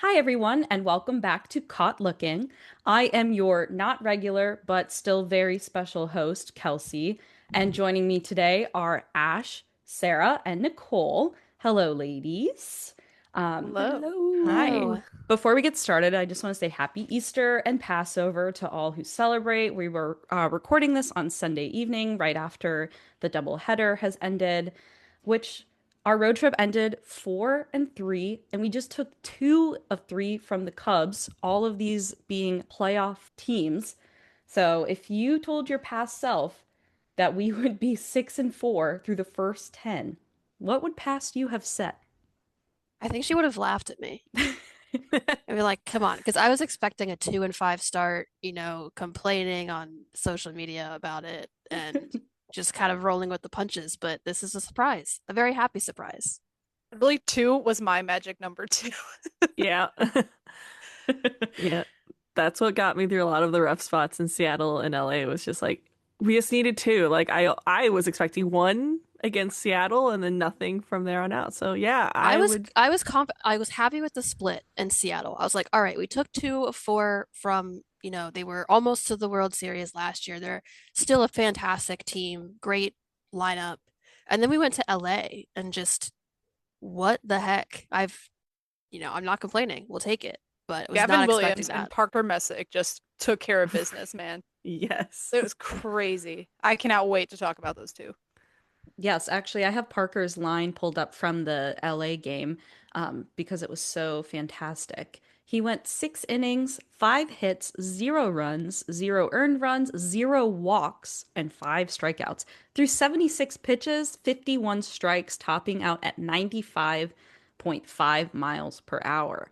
Hi, everyone, and welcome back to Caught Looking. I am your not regular, but still very special host, Kelsey. And joining me today are Ash, Sarah, and Nicole. Hello, ladies. Hello. Hi. Hello. Before we get started, I just want to say happy Easter and Passover to all who celebrate. We were recording this on Sunday evening, right after the doubleheader has ended, which our road trip ended 4-3, and we just took 2 of 3 from the Cubs, all of these being playoff teams. So if you told your past self that we would be 6-4 through the first 10, what would past you have said? I think she would have laughed at me. I'd be like, come on, because I was expecting a 2-5 start, complaining on social media about it and just kind of rolling with the punches. But this is a surprise, a very happy surprise. Really, two was my magic number two. Yeah. Yeah. That's what got me through a lot of the rough spots in Seattle and LA was just like we just needed two. Like I was expecting one against Seattle and then nothing from there on out. So yeah, I I was would I was I was happy with the split in Seattle. I was like, all right, we took 2 of 4 from, they were almost to the World Series last year. They're still a fantastic team, great lineup. And then we went to LA and just what the heck? I'm not complaining. We'll take it, but I was not Gavin expecting Williams and that. Parker Messick just took care of business, man. yes. It was crazy. I cannot wait to talk about those two. Yes, actually, I have Parker's line pulled up from the LA game because it was so fantastic. He went 6 innings, 5 hits, 0 runs, 0 earned runs, 0 walks, and 5 strikeouts. Through 76 pitches, 51 strikes, topping out at 95.5 miles per hour,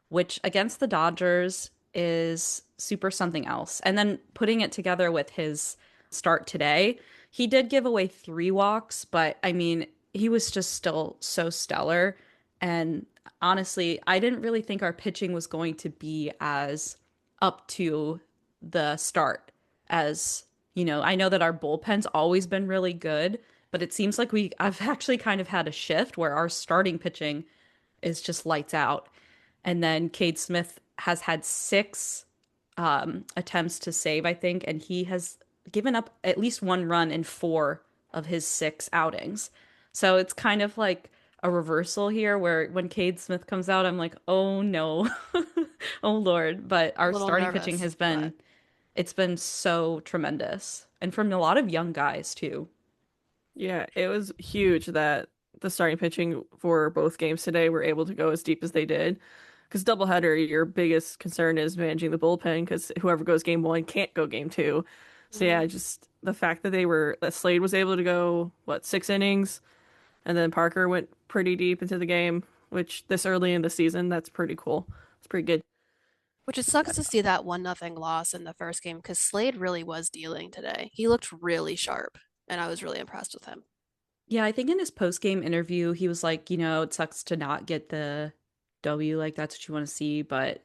which against the Dodgers is super something else. And then putting it together with his start today. He did give away 3 walks, but I mean, he was just still so stellar. And honestly, I didn't really think our pitching was going to be as up to the start as, I know that our bullpen's always been really good, but it seems like I've actually kind of had a shift where our starting pitching is just lights out. And then Cade Smith has had 6 attempts to save, I think, and he has given up at least 1 run in 4 of his 6 outings. So it's kind of like a reversal here where when Cade Smith comes out, I'm like, oh no, oh Lord. But A our little starting pitching nervous, has but it's been so tremendous. And from a lot of young guys too. Yeah, it was huge that the starting pitching for both games today were able to go as deep as they did. Because doubleheader, your biggest concern is managing the bullpen because whoever goes game one can't go game two. So mhm. yeah, just the fact that Slade was able to go, what, 6 innings, and then Parker went pretty deep into the game, which this early in the season, that's pretty cool. It's pretty good. Which it sucks to see that 1-0 loss in the first game because Slade really was dealing today. He looked really sharp, and I was really impressed with him. Yeah, I think in his post-game interview, he was like, it sucks to not get the W, like that's what you want to see, but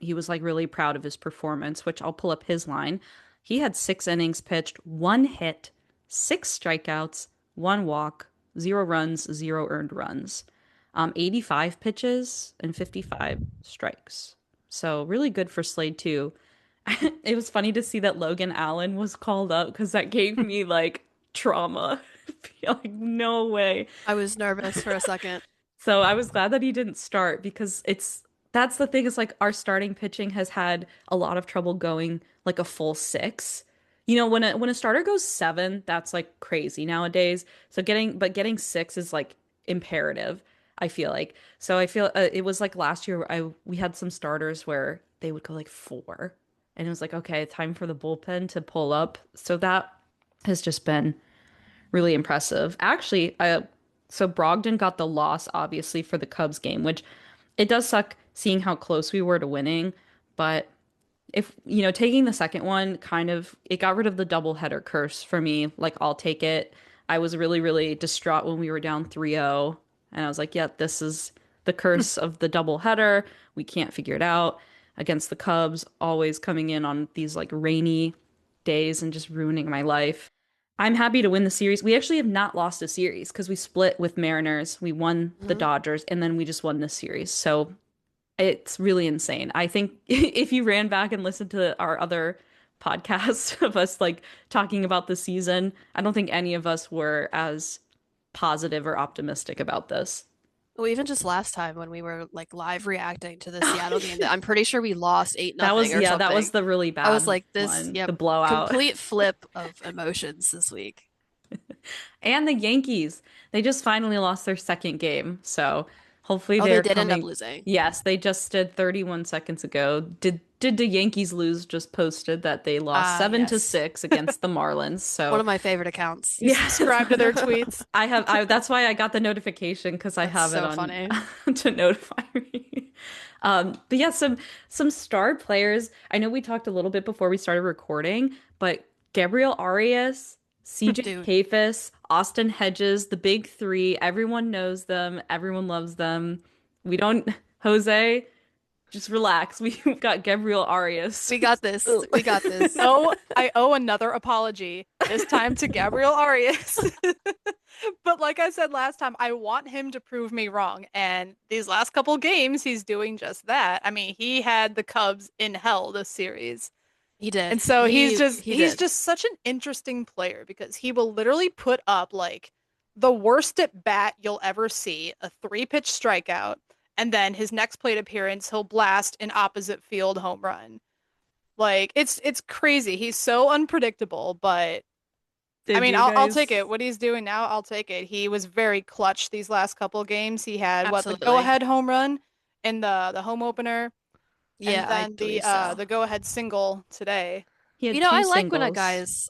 he was like really proud of his performance, which I'll pull up his line. He had 6 innings pitched, 1 hit, 6 strikeouts, 1 walk, 0 runs, 0 earned runs, 85 pitches and 55 strikes. So really good for Slade too. It was funny to see that Logan Allen was called up because that gave me like trauma. Like, no way. I was nervous for a second. So I was glad that he didn't start because that's the thing is like our starting pitching has had a lot of trouble going like a full 6. When a starter goes 7, that's like crazy nowadays. So getting 6 is like imperative, I feel like. So I feel it was like last year we had some starters where they would go like 4 and it was like okay, time for the bullpen to pull up. So that has just been really impressive. Actually, so Brogdon got the loss, obviously, for the Cubs game, which it does suck seeing how close we were to winning. But if, taking the second one kind of, it got rid of the doubleheader curse for me. Like, I'll take it. I was really, really distraught when we were down 3-0. And I was like, yeah, this is the curse of the doubleheader. We can't figure it out against the Cubs, always coming in on these like rainy days and just ruining my life. I'm happy to win the series. We actually have not lost a series because we split with Mariners. We won the Mhm. Dodgers and then we just won this series. So It's really insane. I think if you ran back and listened to our other podcasts of us like talking about the season, I don't think any of us were as positive or optimistic about this. Well, even just last time when we were like live reacting to the Seattle game, that I'm pretty sure we lost 8 That nothing was, or yeah, that was something. the really I was bad like, this, one, yep, the blowout. complete flip of emotions this week. And the Yankees, they just finally lost their second game. So hopefully Oh, they they're did end up coming. losing. Yes, they just did 31 seconds ago. Did the Yankees lose? Just posted that they lost Ah, 7 to yes. 6 against the Marlins. One So of my favorite accounts. You yeah. subscribe to their tweets. That's why I got the notification because I That's have it so on funny. to notify me. But yeah, some star players. I know we talked a little bit before we started recording, but Gabriel Arias, CJ Dude, Kayfus, Austin Hedges, the big three. Everyone knows them. Everyone loves them. We don't, Jose, just relax. We've got Gabriel Arias. we got this. We got this. Oh, I owe another apology, this time to Gabriel Arias. But like I said last time, I want him to prove me wrong. And these last couple games, he's doing just that. I mean, he had the Cubs in hell this series. He did. And so He he's did. just such an interesting player because he will literally put up like the worst at bat you'll ever see, a 3-pitch strikeout, and then his next plate appearance, he'll blast an opposite field home run. Like it's crazy. He's so unpredictable, but I Did mean, you I'll take guys? it. What he's doing now, I'll take it. He was very clutch these last couple games. He had what, the Absolutely. go-ahead home run in the home opener, and Yeah, I then believe so. the go-ahead single today. He had You know, two singles.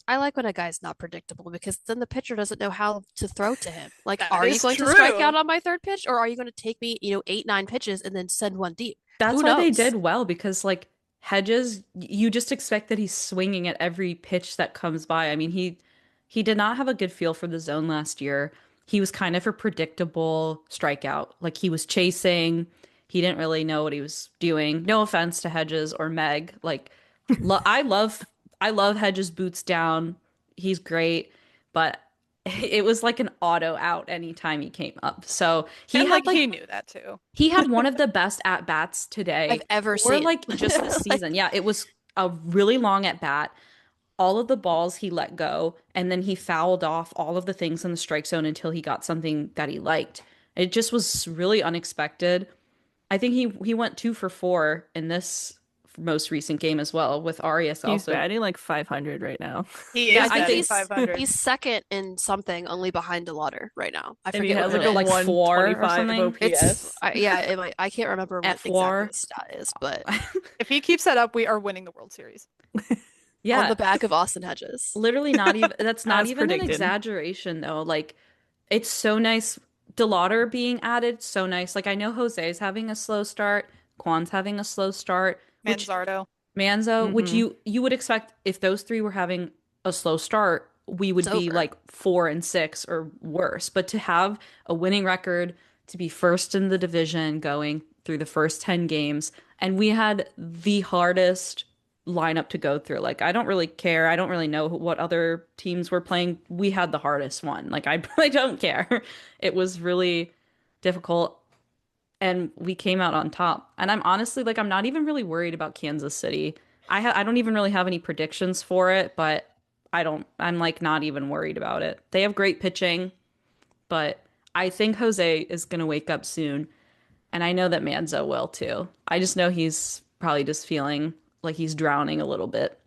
I like when a guy's not predictable because then the pitcher doesn't know how to throw to him. Like, That are you is going to strike true. out on my third pitch or are you going to take me, 8, 9 pitches and then send one deep? That's Who why they knows? did well because like Hedges, you just expect that he's swinging at every pitch that comes by. I mean, he did not have a good feel for the zone last year. He was kind of a predictable strikeout. Like he was chasing, he didn't really know what he was doing. No offense to Hedges or Meg. Like lo I love Hedges boots down. He's great, but it was like an auto out anytime he came up. So he And had like like he knew that too. he had one of the best at bats I've today, ever or seen. like just this Like, season. Yeah, it was a really long at bat. All of the balls he let go, and then he fouled off all of the things in the strike zone until he got something that he liked. It just was really unexpected. I think he went 2 for 4 in this most recent game as well with Arias He's also. batting like 500 right now. He Yeah, is I think batting he's 500. he's second in something only behind DeLauder right now. I And he forget has what like it a like is. 4 or 125 something. It's OPS. yeah, I can't remember what exactly F4. the stat is, but If he keeps that up, we are winning the World Series. on Yeah, the back of Austin Hedges. literally not even that's not As even an predicted. exaggeration though. Like it's so nice. DeLauder being added, so nice. Like I know Jose's having a slow start, Kwan's having a slow start, which Manzardo. Manzo, which Hmm. you would expect if those three were having a slow start, we It's would be over. like 4-6 or worse. But to have a winning record, to be first in the division going through the first 10 games, and we had the hardest lineup to go through. Like I don't really care. I don't really know what other teams were playing. We had the hardest one. Like I really don't care. It was really difficult and we came out on top. And I'm honestly like I'm not even really worried about Kansas City. I don't even really have any predictions for it, but I'm like not even worried about it. They have great pitching, but I think Jose is going to wake up soon, and I know that Manzo will too. I just know he's probably just feeling like he's drowning a little bit.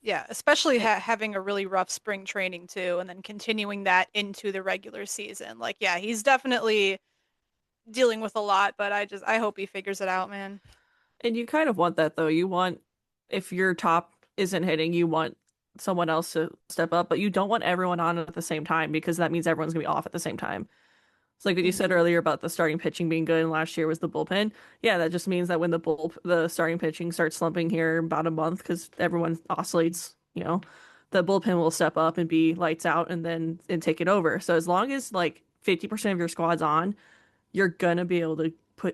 Yeah, especially having a really rough spring training too, and then continuing that into the regular season. Like, yeah, he's definitely dealing with a lot, but I hope he figures it out, man. And you kind of want that though. You want, if your top isn't hitting, you want someone else to step up, but you don't want everyone on at the same time because that means everyone's gonna be off at the same time. It's like what you said Mhm. earlier about the starting pitching being good and last year was the bullpen. Yeah, that just means that when the starting pitching starts slumping here in about a month because everyone oscillates, the bullpen will step up and be lights out and take it over. So as long as like 50% of your squad's on, you're gonna be able to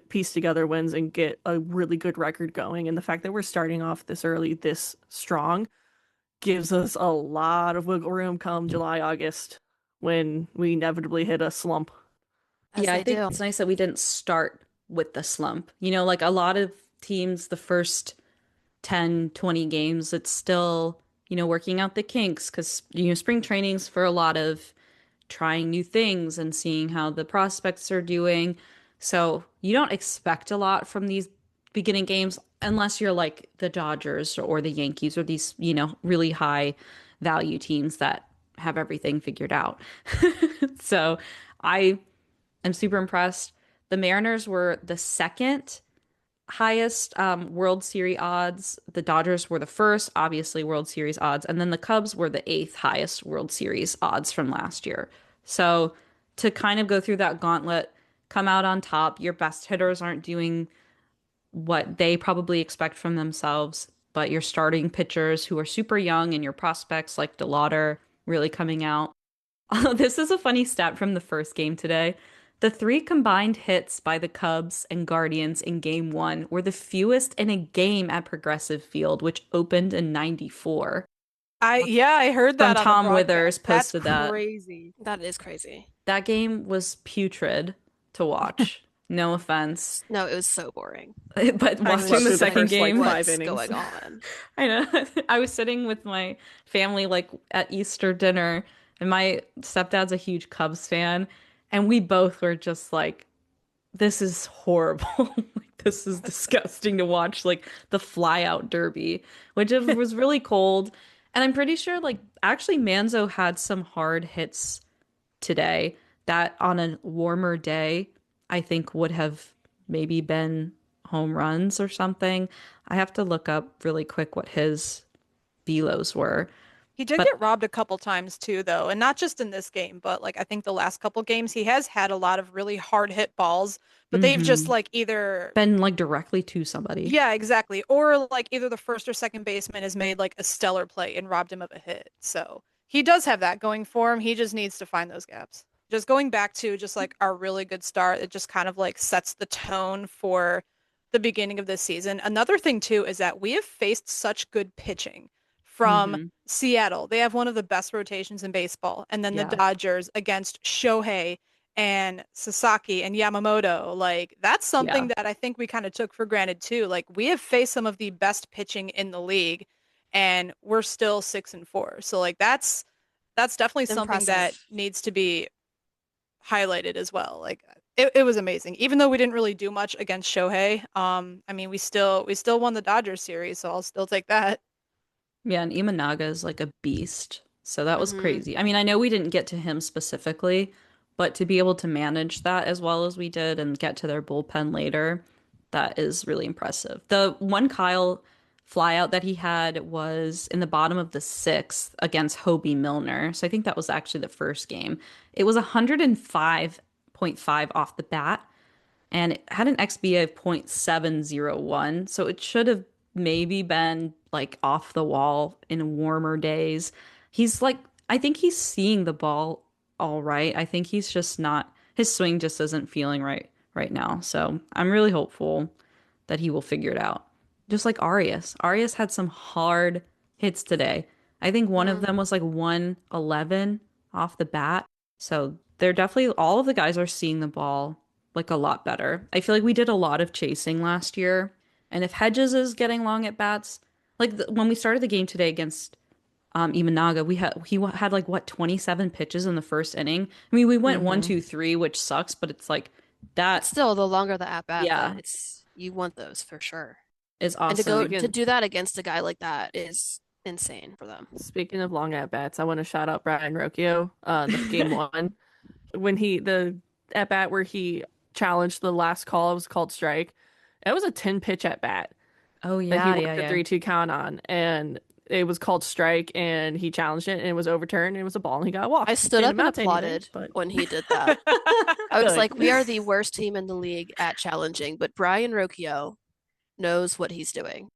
piece together wins and get a really good record going. And the fact that we're starting off this early, this strong, gives us a lot of wiggle room come July, August when we inevitably hit a slump. As Yeah, I they think do. it's nice that we didn't start with the slump. Like a lot of teams, the first 10, 20 games, it's still, working out the kinks because, spring training's for a lot of trying new things and seeing how the prospects are doing. So you don't expect a lot from these beginning games unless you're like the Dodgers or the Yankees or these, really high value teams that have everything figured out. So I am super impressed. The Mariners were the second highest World Series odds. The Dodgers were the first, obviously, World Series odds. And then the Cubs were the eighth highest World Series odds from last year. So to kind of go through that gauntlet, come out on top, your best hitters aren't doing what they probably expect from themselves, but your starting pitchers who are super young and your prospects like DeLauder really coming out. This is a funny stat from the first game today. The three combined hits by the Cubs and Guardians in game one were the fewest in a game at Progressive Field, which opened in 94. I heard From that on the Tom Withers broadcast. That's posted that. crazy. That is crazy. That game was putrid to watch. No offense. No, it was so boring. But I watching slept the through second first, game, like, 5 What's innings. going on? I know. I was sitting with my family like at Easter dinner, and my stepdad's a huge Cubs fan, and we both were just like, this is horrible. Like, this is disgusting to watch, like the fly-out derby, which was really cold. And I'm pretty sure like actually Manzo had some hard hits today that on a warmer day, I think would have maybe been home runs or something. I have to look up really quick what his velos were. He did But get robbed a couple times too, though, and not just in this game, but like I think the last couple games he has had a lot of really hard hit balls, but they've just mhm, like either been like directly to somebody. yeah, exactly, or like either the first or second baseman has made like a stellar play and robbed him of a hit. So he does have that going for him. He just needs to find those gaps. Just going back to just like our really good start, it just kind of like sets the tone for the beginning of this season. Another thing too is that we have faced such good pitching from Hmm. Seattle. They have one of the best rotations in baseball. And then the Yeah. Dodgers against Shohei and Sasaki and Yamamoto. Like that's Yeah. something that I think we kind of took for granted too. Like we have faced some of the best pitching in the league and we're still 6-4. So like that's definitely something that Impressive. needs to be highlighted as well. Like it was amazing. Even though we didn't really do much against Shohei, I mean we still won the Dodgers series, so I'll still take that. Yeah, and Imanaga is like a beast. So that was Hmm. crazy. I mean, I know we didn't get to him specifically, but to be able to manage that as well as we did and get to their bullpen later, that is really impressive. The one Kyle flyout that he had was in the bottom of the sixth against Hobie Milner. So I think that was actually the first game. It was 105.5 off the bat, and it had an XBA of 0.701. So it should have maybe been like off the wall in warmer days. He's like, I think he's seeing the ball all right. I think he's just not, his swing just isn't feeling right now. So I'm really hopeful that he will figure it out. Just like Arias. Arias had some hard hits today. I think one of Mm. them was like 111 off the bat. So they're definitely, all of the guys are seeing the ball like a lot better. I feel like we did a lot of chasing last year. And if Hedges is getting long at bats, like when we started the game today against Imanaga, he had like what 27 pitches in the first inning. I mean, we went one, Hmm. two, three, which sucks, but it's like But that, still, the longer the at bat, yeah, it's you want those for sure. is And to go awesome. to Speaking do that against a guy like that is insane for them. speaking of long at bats, I want to shout out Brian Rocchio, the game one when the at bat where he challenged the last call. It was called strike. It was a 10 pitch at bat Oh that he yeah, yeah, worked a yeah. 3-2 count on, and it was called strike, and he challenged it, and it was overturned, and it was a ball, and he got I walked. stood Didn't up and amount to anything, applauded but when he did that. I was good. like, we are the worst team in the league at challenging, but Brian Rocchio knows what he's doing.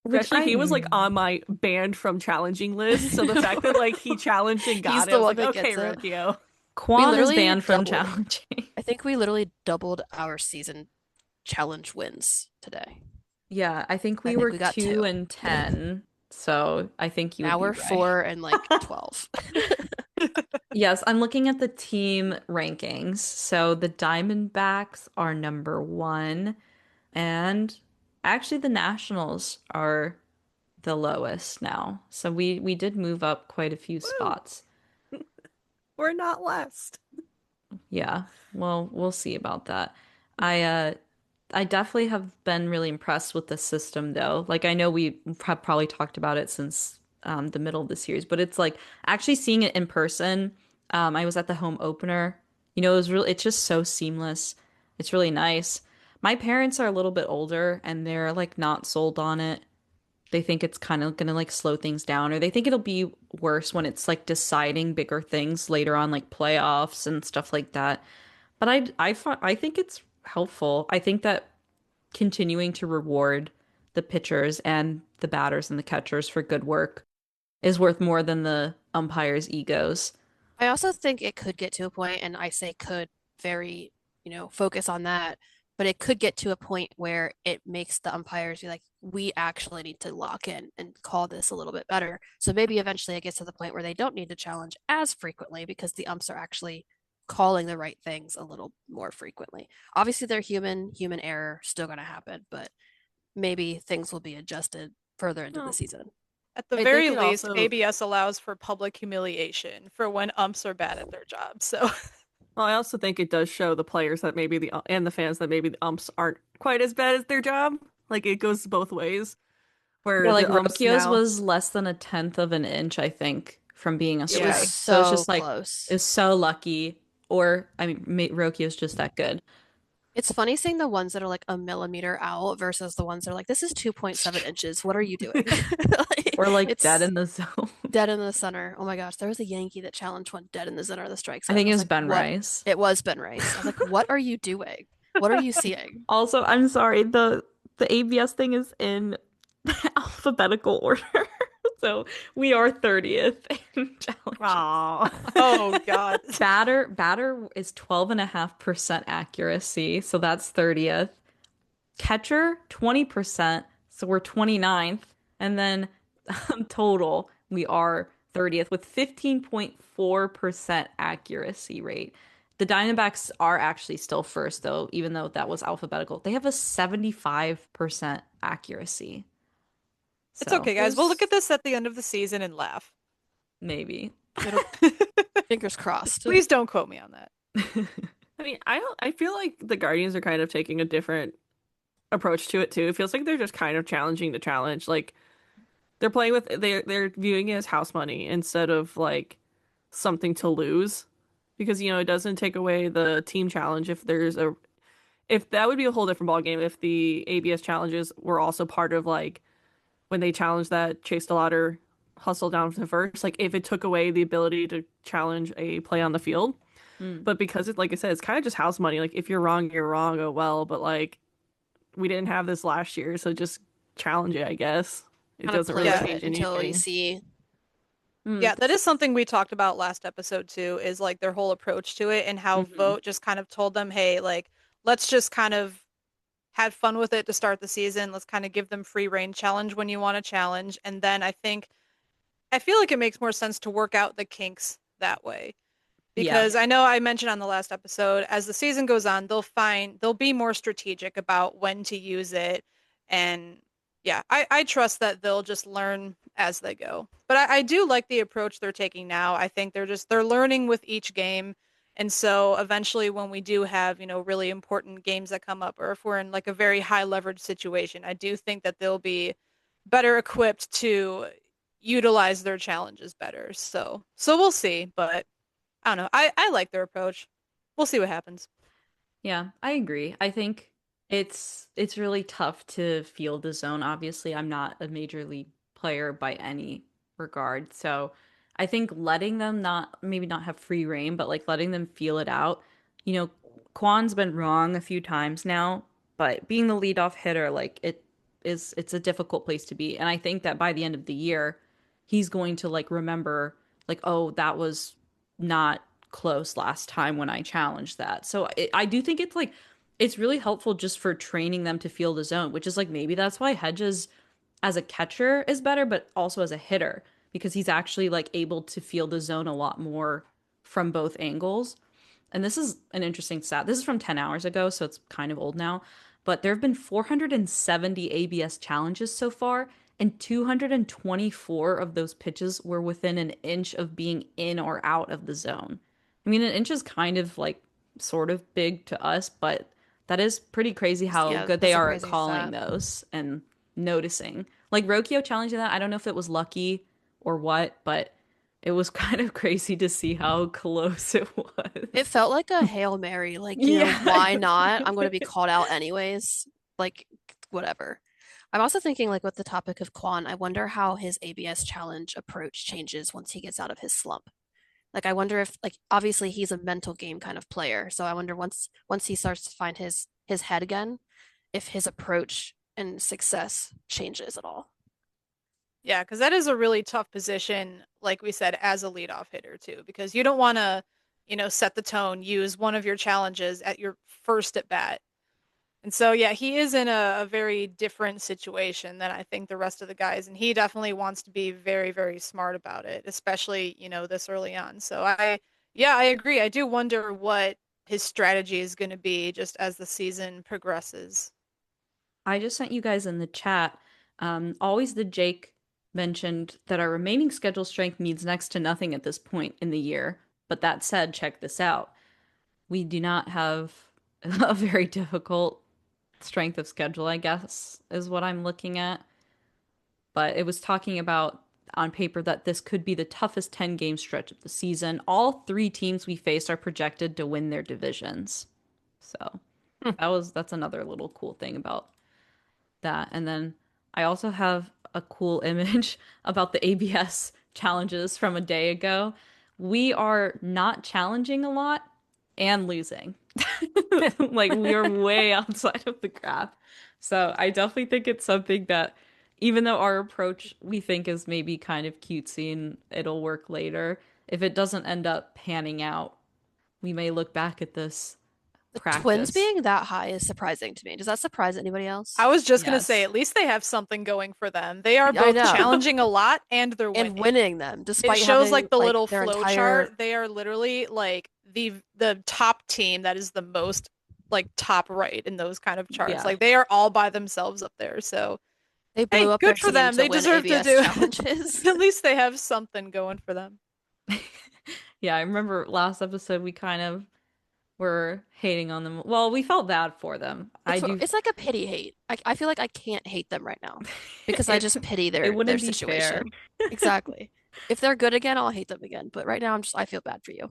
Which Especially he was like on my banned from challenging list, so the fact that like he challenged and He's got it, the I was one like, that okay, gets it. Rocchio. We Quan is literally banned from doubled. challenging. I think we literally doubled our season challenge wins today. Yeah, I think I we think were we got 2 two. and 10. So I think you would Now be we're right. 4 and like 12. Yes, I'm looking at the team rankings. So the Diamondbacks are number one, and actually the Nationals are the lowest now. So we did move up quite a few Woo! spots. We're not last. Yeah. Well, we'll see about that. I uh I definitely have been really impressed with the system though. Like I know we have probably talked about it since the middle of the series, but it's like actually seeing it in person. I was at the home opener. It was really it's just so seamless. It's really nice. My parents are a little bit older and they're like not sold on it. They think it's kind of gonna like slow things down, or they think it'll be worse when it's like deciding bigger things later on, like playoffs and stuff like that. But I think it's helpful. I think that continuing to reward the pitchers and the batters and the catchers for good work is worth more than the umpires' egos. I also think it could get to a point, and I say could very, focus on that, but it could get to a point where it makes the umpires be like, we actually need to lock in and call this a little bit better. So maybe eventually it gets to the point where they don't need to challenge as frequently because the umps are actually calling the right things a little more frequently. Obviously, they're human, human error still going to happen, but maybe things will be adjusted further into the No, season. At the I think very it least, also. ABS allows for public humiliation for when umps are bad at their job. So Well, I also think it does show the players that maybe and the fans that maybe the umps aren't quite as bad as their job. Like it goes both ways. Yeah, Where like the umps Rocchio's now, was less than a tenth of an inch, I think, from being a It was yeah. strike. So it's so just like close. it's so lucky. Or I mean, Rocchio's just that good. It's funny seeing the ones that are like a millimeter out versus the ones that are like, this is 2.7 inches. What are you doing? Like, Or like dead it's in the zone. dead in the center. Oh my gosh, there was a Yankee that challenged one dead in the center of the strike I zone. I think it was was like, Ben what? Rice. It was Ben Rice. I was like, what are you doing? What are you seeing? Also, I'm sorry, the ABS thing is in alphabetical order. So we are 30th in challenges. aw, Oh God. Batter is 12.5% accuracy, so that's 30th. Catcher, 20%, so we're 29th. And then total, we are 30th with 15.4% accuracy rate. The Diamondbacks are actually still first, though, even though that was alphabetical. They have a 75% accuracy. It's So okay, guys. We'll look there's at this at the end of the season and laugh. maybe. It'll, fingers crossed. Please don't quote me on that. I mean, I feel like the Guardians are kind of taking a different approach to it too. It feels like they're just kind of challenging the challenge. Like they're playing with they're viewing it as house money instead of like something to lose. Because it doesn't take away the team challenge if that would be a whole different ball game if the ABS challenges were also part of like when they challenged that chase the ladder hustle down to first, like if it took away the ability to challenge a play on the field. Mm. But because it's like I said, it's kind of just house money. Like if you're wrong, you're wrong. Oh well, but like we didn't have this last year, so just challenge it, I guess. It Kind of doesn't play really with Yeah. it change until you anything. see. Mm. Yeah, that is something we talked about last episode too, is like their whole approach to it and how Mhm. Vote just kind of told them, hey, like, let's just kind of have fun with it to start the season. Let's kind of give them free reign, challenge when you want to challenge. And then I feel like it makes more sense to work out the kinks that way. Yeah. Because I know I mentioned on the last episode, as the season goes on, they'll be more strategic about when to use it. And yeah, I trust that they'll just learn as they go. But I do like the approach they're taking now. I think they're learning with each game. And so eventually when we do have, really important games that come up, or if we're in like a very high leverage situation, I do think that they'll be better equipped to utilize their challenges better. So we'll see, but I don't know. I like their approach. We'll see what happens. Yeah, I agree. I think it's really tough to field the zone. Obviously, I'm not a major league player by any regard. So I think letting them not maybe not have free reign, but like letting them feel it out. You know, Kwan's been wrong a few times now, but being the leadoff hitter, like it's a difficult place to be. And I think that by the end of the year, he's going to like remember like, oh, that was not close last time when I challenged that. So I do think it's like it's really helpful just for training them to feel the zone, which is like maybe that's why Hedges as a catcher is better, but also as a hitter because he's actually like able to feel the zone a lot more from both angles. And this is an interesting stat. This is from 10 hours ago, so it's kind of old now. But there have been 470 ABS challenges so far, and 224 of those pitches were within an inch of being in or out of the zone. I mean, an inch is kind of like sort of big to us, but that is pretty crazy how Yeah, good they that's a are at crazy calling stat. those and noticing. Like Rokio challenging that, I don't know if it was lucky or what, but it was kind of crazy to see how close it It was. felt like a Hail Mary, like, Yeah, why not? I'm going to be called out anyways. Like, whatever. I'm also thinking, like, with the topic of Quan, I wonder how his ABS challenge approach changes once he gets out of his slump. Like, I wonder if, like, obviously he's a mental game kind of player. So I wonder once he starts to find his head again, if his approach and success changes at all. Yeah, because that is a really tough position, like we said, as a leadoff hitter too, because you don't want to, set the tone, use one of your challenges at your first at bat. And so, yeah, he is in a very different situation than I think the rest of the guys, and he definitely wants to be very, very smart about it, especially, this early on. So yeah, I agree. I do wonder what his strategy is going to be just as the season progresses. I just sent you guys in the chat. Always the Jake mentioned that our remaining schedule strength means next to nothing at this point in the year. But that said, check this out. We do not have a very difficult strength of schedule, I guess, is what I'm looking at. But it was talking about on paper that this could be the toughest 10 game stretch of the season. All three teams we face are projected to win their divisions. So Hmm. that's another little cool thing about that. And then I also have a cool image about the ABS challenges from a day ago. We are not challenging a lot and losing. Like we are way outside of the graph. So I definitely think it's something that even though our approach we think is maybe kind of cutesy and it'll work later, if it doesn't end up panning out, we may look back at this The Twins practice. being that high is surprising to me. Does that surprise anybody else? I was just going to say, Yes. at least they have something going for them. They are I both know. challenging a lot and they're And winning. winning them, It despite shows having like the like little their flow entire chart. They are literally like the top team that is the most like top right in those kind of charts. Yeah. Like they are all by themselves up there. So they blew hey, up their good for team them. to They win deserve to ABS do. challenges. At least they have something going for them. Yeah, I remember last episode we kind of were hating on them. Well, we felt bad for them. I do. It's like a pity hate. I feel like I can't hate them right now because I It just pity it their wouldn't be fair. situation. Exactly. If they're good again, I'll hate them again. But right now I feel bad for you.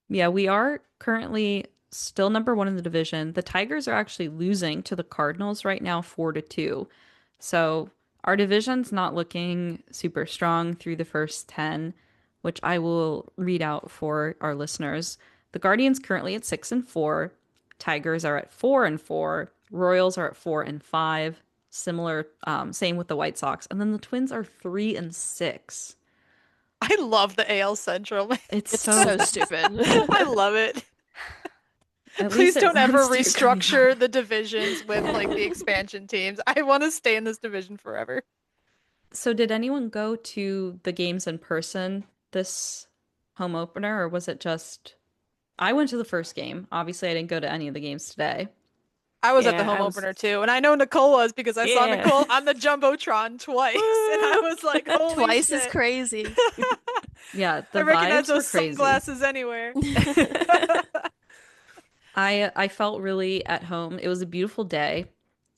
Yeah, we are currently still number one in the division. The Tigers are actually losing to the Cardinals right now, 4-2. So our division's not looking super strong through the first 10, which I will read out for our listeners. The Guardians currently at 6-4. Tigers are at 4-4. Royals are at 4-5. Similar, same with the White Sox. And then the Twins are 3-6. I love the AL Central. It's It's so so stupid. I love it. at Please least it don't ever runs through coming restructure up. the divisions with like the expansion teams. I want to stay in this division forever. So did anyone go to the games in person this home opener, or was it just I went to the first game. Obviously, I didn't go to any of the games today. I was at the Yeah, home I was. opener too, and I know Nicole was because I saw Yeah. Nicole on the Jumbotron twice, and I was like, holy Twice is shit. crazy. Yeah, I the recognize vibes were those crazy. sunglasses anywhere. I felt really at home. It was a beautiful day.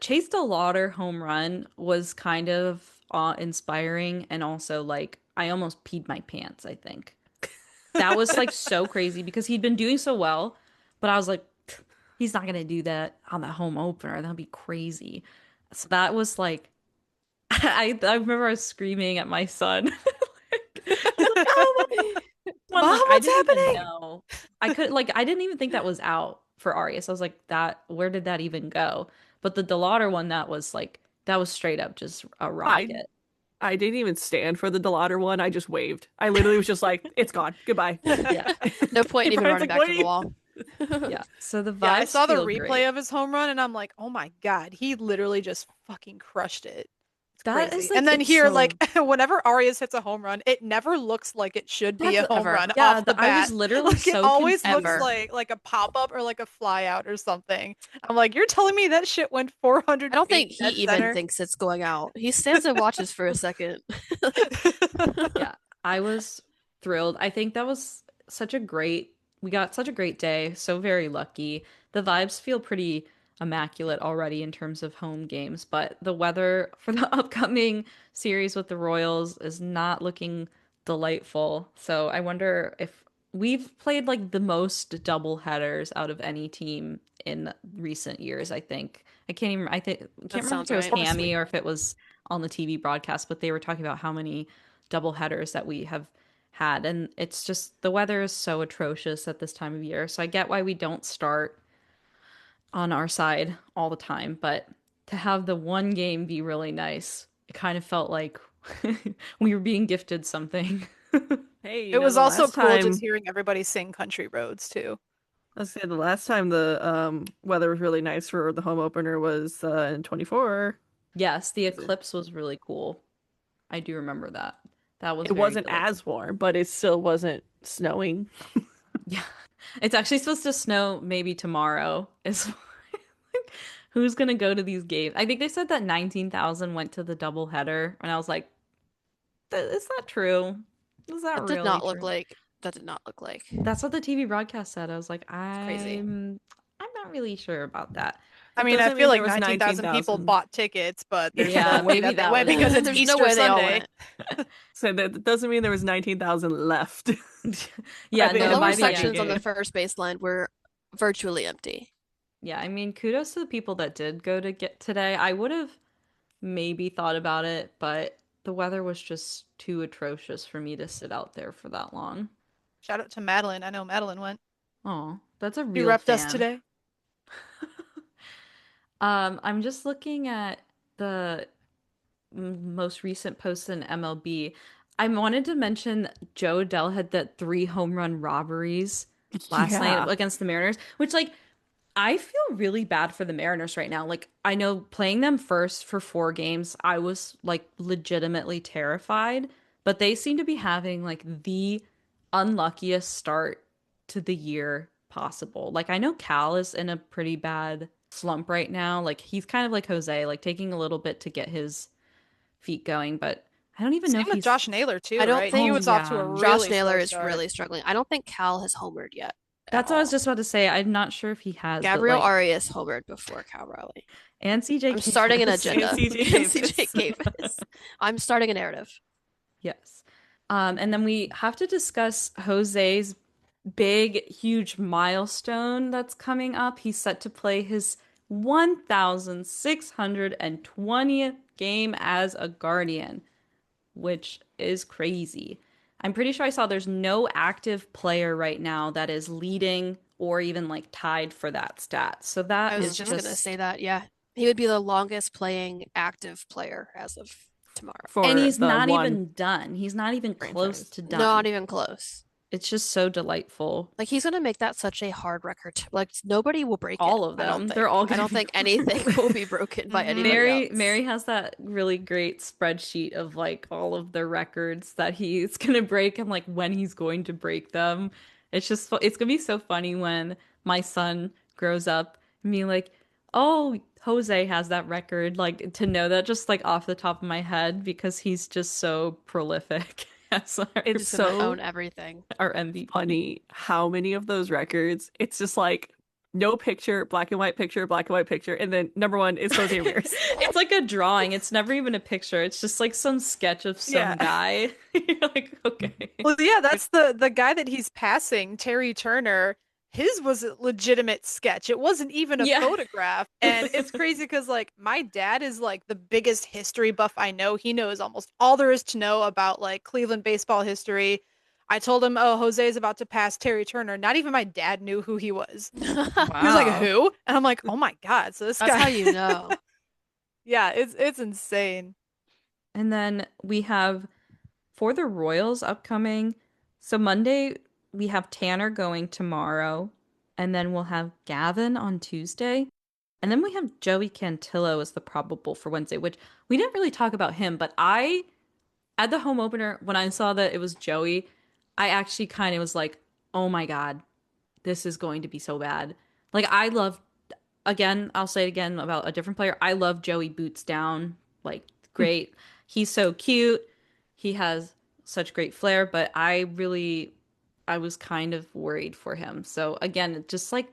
Chase DeLauder home run was kind of awe-inspiring and also like I almost peed my pants, I think. That was like so crazy because he'd been doing so well, but I was like, he's not gonna do that on the home opener. That'd be crazy. So that was like, I remember I was screaming at my son. He's like, oh my one, Mom, like I what's didn't even happening? know. I didn't even think that was out for Arias. I was like, that where did that even go? But the Delauder one, that was straight up just a I rocket. I didn't even stand for the Delauder one. I just waved. I literally was just like, "It's gone. Goodbye." Yeah. No point in And even Brian's running like, back "What to are the you?" wall. Yeah. So the Yeah, I vibes saw the feel replay great. of his home run, and I'm like, oh my god, he literally just fucking crushed it. That is Crazy. And like then it's here, so like whenever Arias hits a home run, it never looks like it should be That's a home ever. run yeah, off the I was bat. literally Like it so always looks confused. Ever. like a pop up or like a fly out or something. I'm like, you're telling me that shit went I 400 don't feet think he dead even center? thinks it's going out. He stands and watches for a second. Yeah, I was thrilled. I think that was such a great, we got such a great day. So very lucky. The vibes feel pretty immaculate already in terms of home games, but the weather for the upcoming series with the Royals is not looking delightful. So I wonder if we've played like the most double headers out of any team in recent years, I think. I can't That remember sounds if it was right. Hammy or if it was on the TV broadcast, but they were talking about how many double headers that we have had. And it's just the weather is so atrocious at this time of year. So I get why we don't start on our side all the time, but to have the one game be really nice, it kind of felt like we were being gifted something. Hey, It was the also last cool just time hearing everybody sing Country Roads too. let's say the last time the weather was really nice for the home opener was in 24. Yes, the eclipse was really cool. I do remember that. That was It very wasn't delightful. as warm, but it still wasn't snowing. Yeah. It's actually supposed to snow maybe tomorrow. Is like, who's gonna go to these games? I think they said that 19,000 went to the doubleheader, and I was like, Is that true? Is that That did really not look true?" like that did not look like. That's what the TV broadcast said. I was like, It's crazy. I'm not really sure about that. I That mean, I doesn't feel mean there like was 19,000 people 19,000. bought tickets, but there's no Yeah, way maybe that they that went was because it's it. There's no Easter way they all Sunday. went. So that doesn't mean there was 19,000 left by Yeah, the The no, end lower by of the every sections end. on the game. first baseline were virtually empty. Yeah, I mean, kudos to the people that did go to get today. I would have maybe thought about it, but the weather was just too atrocious for me to sit out there for that long. Shout out to Madeline. I know Madeline went. Oh, that's a She real repped us fan. today. I'm just looking at the most recent posts in MLB. I wanted to mention Joe Dell had that 3 home run robberies last night Yeah. against the Mariners, which like I feel really bad for the Mariners right now. Like I know playing them first for 4 games, I was like legitimately terrified, but they seem to be having like the unluckiest start to the year possible. Like I know Cal is in a pretty bad slump right now. Like he's kind of like Jose, like taking a little bit to get his feet going, but I don't even know Same if with he's Josh Naylor I too, don't right? He think oh was off to a yeah. Josh really Naylor slow is start. really struggling. I don't think Cal has homered yet at That's what I was all. just about to say. I'm not sure if he has, but Gabriel like Arias homered before Cal Raleigh. and CJ I'm starting an Kayfus. And agenda. CJ And CJ Kayfus. Kayfus. I'm starting a narrative. Yes. And then we have to discuss Jose's big, huge milestone that's coming up. He's set to play his 1,620th game as a Guardian, which is crazy. I'm pretty sure I saw there's no active player right now that is leading or even like tied for that stat. So I that was is just gonna say just, that. Yeah, he would be the longest playing active player as of tomorrow. and For he's the not one even done. He's not even close franchise. to Not done. even close. It's just so delightful. Like he's gonna make that such a hard record. Like nobody will break it. All of I don't them. They're think. all I gonna don't be think anything will be broken by Hmm anybody Mary else. has that really great spreadsheet of like all of the records that he's gonna break and like when he's going to break them. It's gonna be so funny when my son grows up and be like, "Oh, Jose has that record." Like to know that just like off the top of my head because he's just so prolific as It's He's gonna so own everything. our MVP. funny how many of those records, it's just like no picture, black and white picture, and then number one is Jose Ramirez. It's like a drawing. It's never even a picture. It's just like some sketch of some Yeah. guy. You're like, okay. Well, yeah, that's the guy that he's passing, Terry Turner. His was a legitimate sketch. It wasn't even a Yeah. photograph. And it's crazy because like my dad is like the biggest history buff I know. He knows almost all there is to know about like Cleveland baseball history. I told him, "Oh, Jose is about to pass Terry Turner." Not even my dad knew who he was. He was like, Wow. "Who?" And I'm like, "Oh my God." So this That's guy how you know. Yeah, it's insane. And then we have for the Royals upcoming. So Monday we have Tanner going tomorrow, and then we'll have Gavin on Tuesday. And then we have Joey Cantillo as the probable for Wednesday, which we didn't really talk about him, but I at the home opener when I saw that it was Joey, I actually kind of was like, "Oh my God, this is going to be so bad." Like I love again, I'll say it again about a different player. I love Joey Boots Down. Like great. He's so cute. He has such great flair, but I was kind of worried for him. So again, just like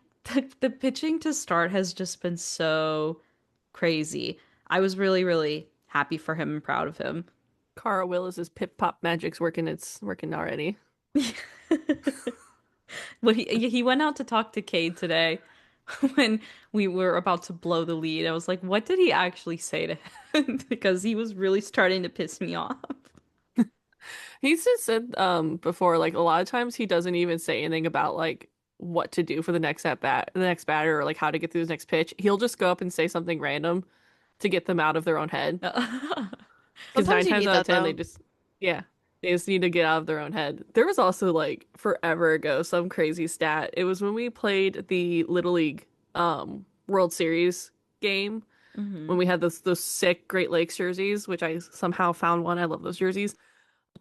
the pitching to start has just been so crazy. I was really, really happy for him and proud of him. Cara Willis's pip pop magic's working. It's working already. Well, he went out to talk to Cade today when we were about to blow the lead. I was like, what did he actually say to him? Because he was really starting to piss me off. He's just said before, like a lot of times he doesn't even say anything about like what to do for the next at bat, the next batter, or like how to get through the next pitch. He'll just go up and say something random to get them out of their own head. Because nine Sometimes you times need out of that ten, though. yeah, they just need to get out of their own head. There was also like forever ago some crazy stat. It was when we played the Little League World Series game when Hmm. we had those sick Great Lakes jerseys, which I somehow found one. I love those jerseys.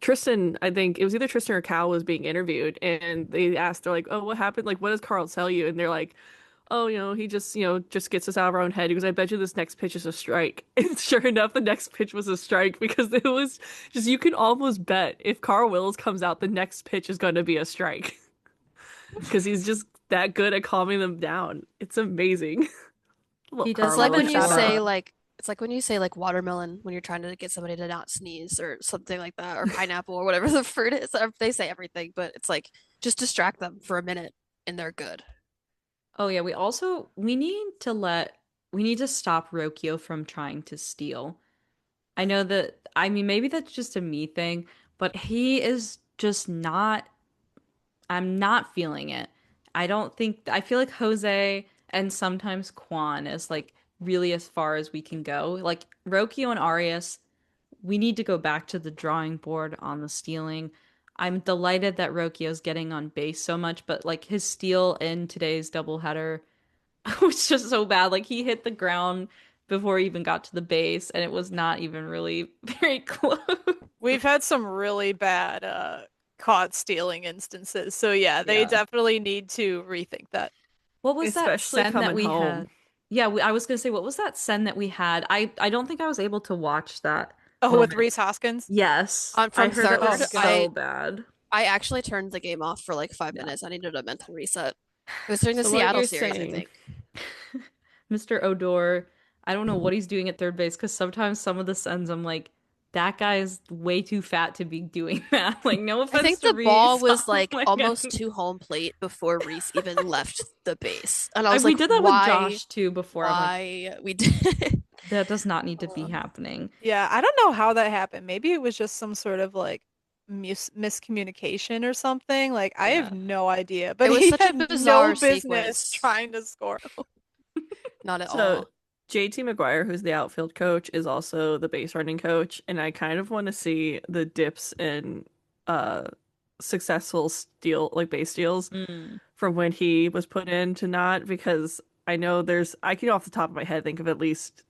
Tristan, I think it was either Tristan or Cal was being interviewed, and they asked, they're like, "Oh, what happened? Like, what does Carl tell you?" And they're like, "Oh, he just, just gets us out of our own head." He goes, "I bet you this next pitch is a strike." And sure enough, the next pitch was a strike because it was just you can almost bet if Carl Wills comes out, the next pitch is going to be a strike because he's just that good at calming them down. It's amazing. Love He It's does Carl have like a Wills. when you Shout say out. job. like it's like when you say like watermelon when you're trying to get somebody to not sneeze or something like that, or pineapple or whatever the fruit is. They say everything, but it's like just distract them for a minute and they're good. Oh yeah, we need to stop Rokio from trying to steal. I know that I mean maybe that's just a me thing, but he is just not I'm not feeling it. I feel like Jose and sometimes Quan is like really as far as we can go. Like Rokio and Arias, we need to go back to the drawing board on the stealing. I'm delighted that Rokio's getting on base so much, but like his steal in today's doubleheader was just so bad. Like he hit the ground before he even got to the base, and it was not even really very close. We've had some really bad caught stealing instances. So yeah, they Yeah. definitely need to rethink that. What was that Especially send that coming we home. had? Yeah, I was gonna say, what was that send that we had? I don't think I was able to watch that Oh, with moment. Reese Hoskins? Yes, On I from heard it was Oh third, God. so bad. I actually turned the game off for like five Yeah. minutes. I needed a mental reset. It was during the So what Seattle you're series, I saying think. Mr. Odor, I don't know what he's doing at third base because sometimes some of the sends I'm like, that guy is way too fat to be doing that. Like, no I offense think to the ball Reese. was Oh like my almost God. to home plate before Reese even left the base. And I was We like, did that with why, Josh too before. I'm like, why we did. that does not need to be Uh, happening. Yeah, I don't know how that happened. Maybe it was just some sort of like miscommunication or something. Like I have Yeah. no idea, it but was he such a had no bizarre business sequence. trying to score. Not at so all. JT McGuire, who's the outfield coach, is also the base running coach, and I kind of want to see the dips in uh successful steal like base steals Mm. from when he was put in to not because I know I can off the top of my head think of at least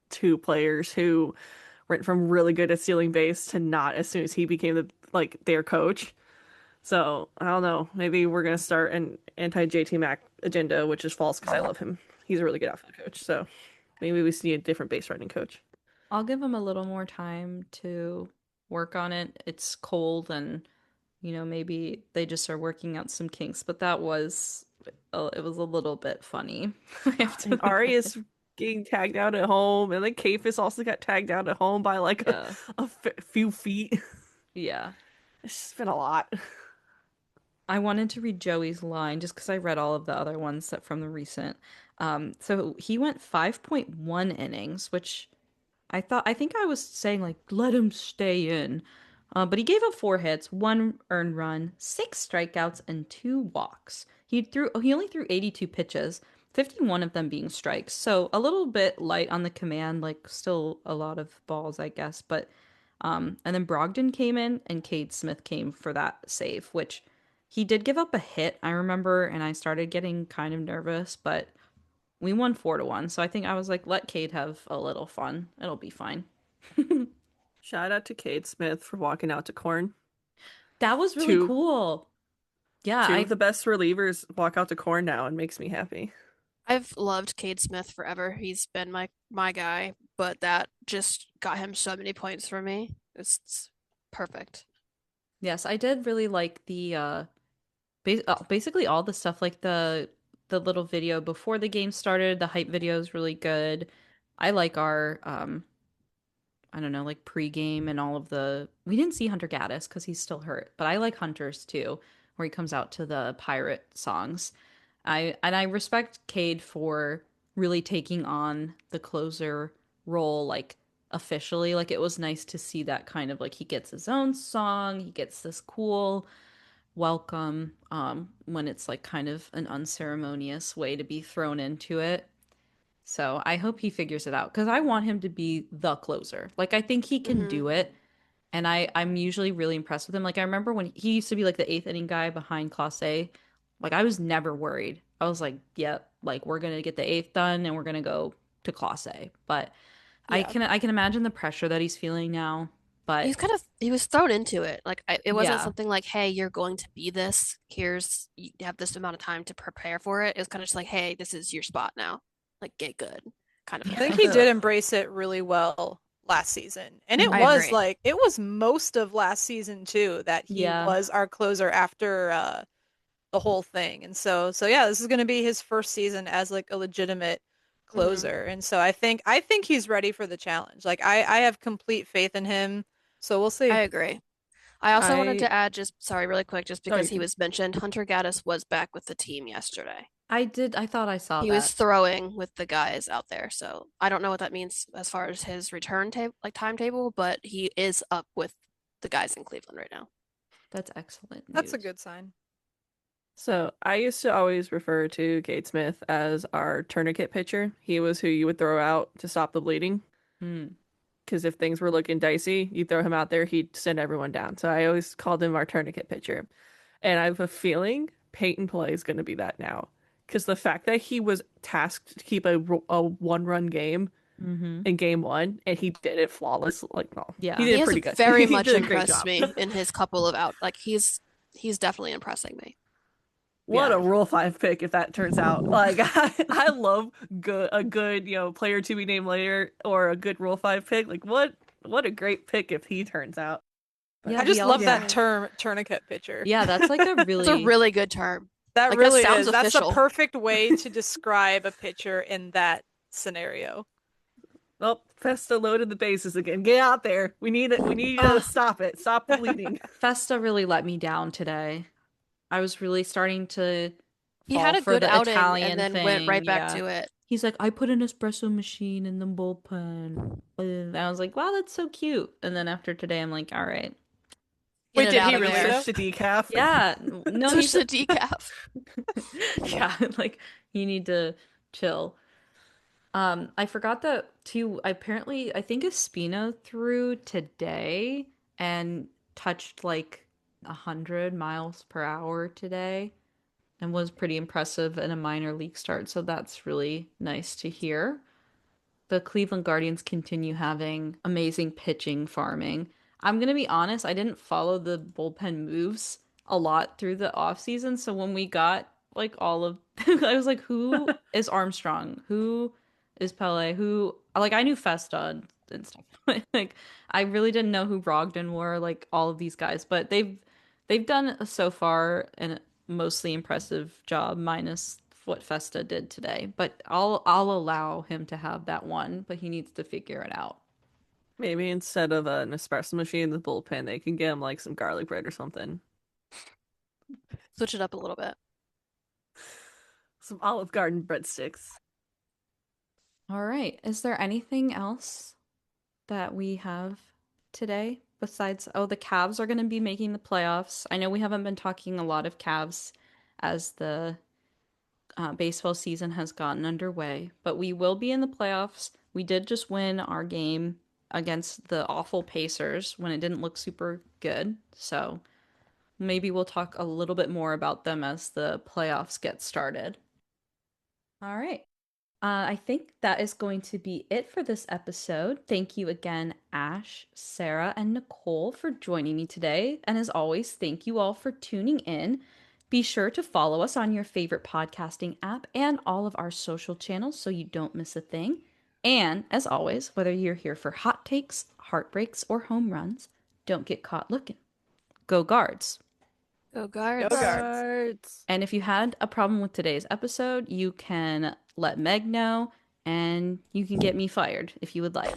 two players who went from really good at stealing base to not as soon as he became their coach. So I don't know. Maybe we're gonna start an anti JT Mac agenda, which is false because I love him. He's a really good outfield coach. So maybe we just need a different base running coach. I'll give him a little more time to work on it. It's cold and maybe they just are working out some kinks, but it was a little bit funny. I have to And admit. Arias getting tagged out at home, and then Kayfus also got tagged out at home by like Yeah. a few feet. Yeah. It's just been a lot. I wanted to read Joey's line just because I read all of the other ones that from the recent. So he went 5.1 innings, which I think I was saying like let him stay in. But he gave up 4 hits, 1 earned run, 6 strikeouts, and 2 walks. He only threw 82 pitches, 51 of them being strikes. So a little bit light on the command, like still a lot of balls, I guess. But and then Brogdon came in and Cade Smith came for that save, which he did give up a hit, I remember, and I started getting kind of nervous, but we won 4-1. So I think I was like, let Cade have a little fun. It'll be fine. Shout out to Cade Smith for walking out to corn. That was really Two cool. Yeah, two of I the best relievers walk out to corn now and makes me happy. I've loved Cade Smith forever. He's been my guy, but that just got him so many points for me. It's perfect. yes, I did really like the basically all the stuff like the little video before the game started. The hype video is really good. I like our I don't know, like pregame and all of the. We didn't see Hunter Gaddis because he's still hurt, but I like Hunter's too, where he comes out to the pirate songs. I respect Cade for really taking on the closer role, like officially. Like it was nice to see that kind of like he gets his own song, he gets this cool welcome, when it's like kind of an unceremonious way to be thrown into it. So I hope he figures it out because I want him to be the closer. Like I think he can Hmm. do it, and I'm usually really impressed with him. Like I remember when he used to be like the eighth inning guy behind Class A. Like I was never worried. I was like, yep, like we're gonna get the eighth done and we're gonna go to Class A. But Yeah. I can imagine the pressure that he's feeling now. But He was thrown into it. Like it wasn't yeah, something like, "Hey, you're going to be this. Here's you have this amount of time to prepare for it." It was kind of just like, "Hey, this is your spot now. Like get good." Kind of I think thing. he yeah, did embrace it really well last season. And it I hmm was agree. like it was most of last season too that he yeah, was our closer after the whole thing. And so yeah, this is going to be his first season as like a legitimate Hmm. closer. And so I think he's ready for the challenge. Like I have complete faith in him. So we'll I see. agree. I also wanted I to add, just sorry, really quick, just oh, because you he can. was mentioned, Hunter Gaddis was back with the team yesterday. I did. I thought I saw He was that. throwing with the guys out there, so I don't know what that means as far as his return table, like timetable, but he is up with the guys in Cleveland right now. That's excellent That's a news. good sign. So I used to always refer to Cade Smith as our tourniquet pitcher. He was who you would throw out to stop the bleeding. Hmm. Because if things were looking dicey, you throw him out there, he'd send everyone down. So I always called him our tourniquet pitcher. And I have a feeling Peyton Play is going to be that now. Because the fact that he was tasked to keep a one-run game Mm-hmm. in game one, and he did it flawless. Like, no, he Yeah. He did has pretty good. very He much did a great impressed job. me in his couple of out. Like he's definitely impressing me. What Yeah. a Rule 5 pick if that turns out. Like, I love a good, player to be named later or a good Rule 5 pick. Like, what a great pick if he turns out. Yeah, I But he just love yeah, that also. term tourniquet pitcher. Yeah, that's like a That's a really. really good term. That Like that really sounds is. That's the official. perfect way to describe a pitcher in that scenario. well, Festa loaded the bases again. Get out there. We need it. We need to Uh, stop it. Stop the bleeding. Festa really let me down today. I was really starting to He had fall a for good the outing and Italian then went thing. right back Yeah. to it. He's like, I put an espresso machine in the bullpen. And I was like, wow, that's so cute. And then after today, I'm like, all right. Get Wait, it did out he of really there. though? Switch to decaf. Yeah. No, Switch he's the decaf. yeah, like you need to chill. I forgot that too. Apparently, I think Espino threw today and touched like 100 miles per hour today and was pretty impressive in a minor league start. So that's really nice to hear. The Cleveland Guardians continue having amazing pitching farming. I'm gonna be honest, I didn't follow the bullpen moves a lot through the offseason, so when we got like all of I was like, who is Armstrong? Who is Pele? Who like I knew Festa and stuff. Like I really didn't know who Brogdon were, like all of these guys, but they've done so far an mostly impressive job, minus what Festa did today. But I'll allow him to have that one, but he needs to figure it out. Maybe instead of an espresso machine in the bullpen, they can get him like some garlic bread or something. Switch it up a little bit. Some Olive Garden breadsticks. All right. Is there anything else that we have today besides, oh, the Cavs are going to be making the playoffs? I know we haven't been talking a lot of Cavs as the baseball season has gotten underway, but we will be in the playoffs. We did just win our game against the awful Pacers when it didn't look super good. So maybe we'll talk a little bit more about them as the playoffs get started. All right. I think that is going to be it for this episode. Thank you again, Ash, Sarah, and Nicole, for joining me today. And as always, thank you all for tuning in. Be sure to follow us on your favorite podcasting app and all of our social channels so you don't miss a thing. And as always, whether you're here for hot takes, heartbreaks, or home runs, don't get caught looking. Go Guards! Go Go Guards. Guards. Guards. And if you had a problem with today's episode, you can let Meg know and you can get me fired if you would like.